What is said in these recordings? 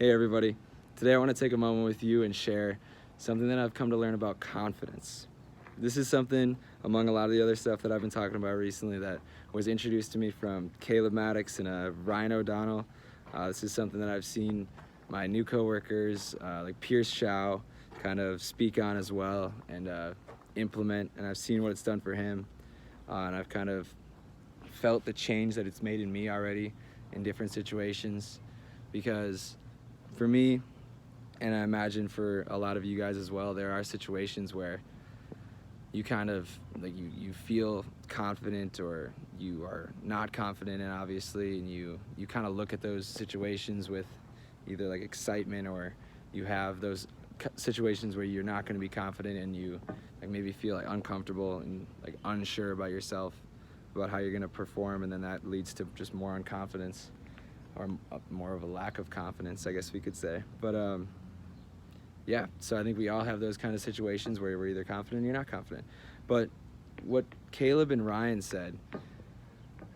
Hey everybody, today I want to take a moment with you and share something that I've come to learn about confidence. This is something among a lot of the other stuff that I've been talking about recently that was introduced to me from Caleb Maddox and Ryan O'Donnell. This is something that I've seen my new coworkers like Pierce Chow kind of speak on as well and implement, and I've seen what it's done for him, and I've kind of felt the change that it's made in me already in different situations, because for me, and I imagine for a lot of you guys as well, there are situations where you kind of like you feel confident or you are not confident, and obviously, and you kind of look at those situations with either like excitement, or you have those situations where you're not going to be confident and you like maybe feel like uncomfortable and like unsure about yourself, about how you're going to perform, and then that leads to just more unconfidence, or more of a lack of confidence, I guess we could say. But yeah, so I think we all have those kind of situations where we're either confident or you're not confident. But what Caleb and Ryan said,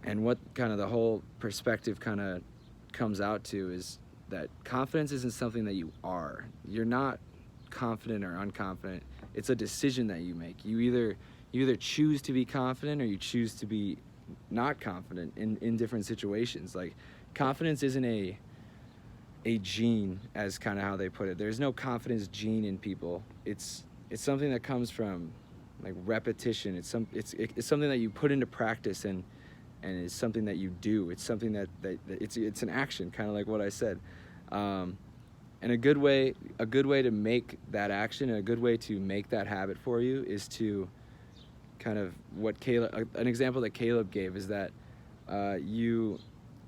and what kind of the whole perspective kind of comes out to, is that confidence isn't something that you are. You're not confident or unconfident. It's a decision that you make. You either choose to be confident or you choose to be not confident in different situations. Like, confidence isn't a gene, as kind of how they put it. There's no confidence gene in people. It's something that comes from like repetition. It's something that you put into practice, and it's something that you do. It's something that it's an action, kind of like what I said. And a good way to make that action, and a good way to make that habit for you, is to kind of an example that Caleb gave is that you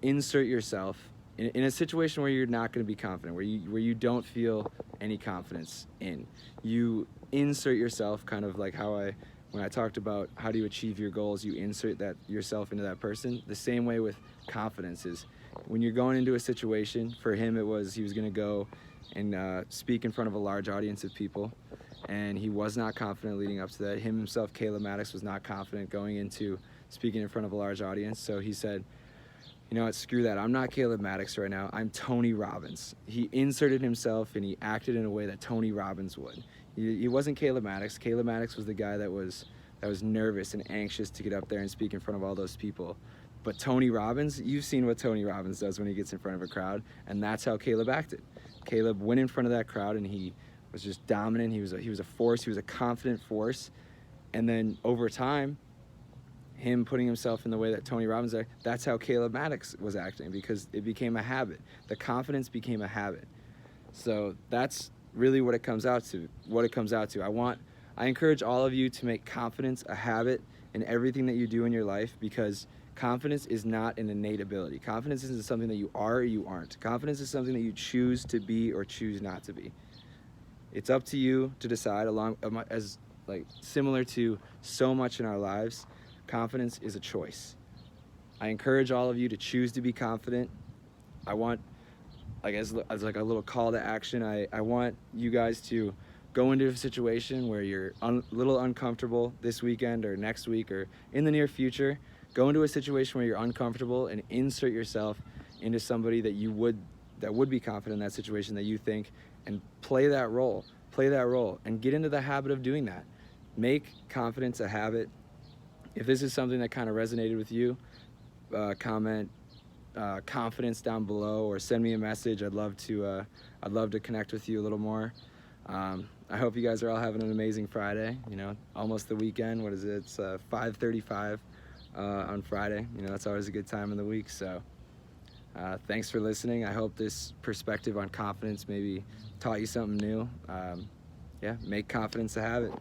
insert yourself in a situation where you're not going to be confident, where you don't feel any confidence in. You insert yourself, kind of like when I talked about how do you achieve your goals, you insert that yourself into that person. The same way with confidence is when you're going into a situation. For him, it was he was going to go and speak in front of a large audience of people, and he was not confident leading up to that. Himself, Caleb Maddox, was not confident going into speaking in front of a large audience. So he said, you know what, screw that. I'm not Caleb Maddox right now. I'm Tony Robbins. He inserted himself and he acted in a way that Tony Robbins would. He wasn't Caleb Maddox. Caleb Maddox was the guy that was nervous and anxious to get up there and speak in front of all those people. But Tony Robbins, you've seen what Tony Robbins does when he gets in front of a crowd, and that's how Caleb acted. Caleb went in front of that crowd and he was just dominant. He was a force. He was a confident force. And then over time, him putting himself in the way that Tony Robbins acted, that's how Caleb Maddox was acting, because it became a habit. The confidence became a habit. So that's really what it comes out to. I encourage all of you to make confidence a habit in everything that you do in your life, because confidence is not an innate ability. Confidence isn't something that you are or you aren't. Confidence is something that you choose to be or choose not to be. It's up to you to decide, as like similar to so much in our lives. Confidence is a choice. I encourage all of you to choose to be confident. I want, like as like a little call to action, I want you guys to go into a situation where you're a little uncomfortable this weekend or next week or in the near future. Go into a situation where you're uncomfortable and insert yourself into somebody that would be confident in that situation that you think, and play that role, and get into the habit of doing that. Make confidence a habit. If this is something that kind of resonated with you, comment confidence down below, or send me a message. I'd love to connect with you a little more. I hope you guys are all having an amazing Friday. You know, almost the weekend. What is it? It's 5:35 on Friday. You know, that's always a good time in the week. So thanks for listening. I hope this perspective on confidence maybe taught you something new. Yeah, make confidence a habit.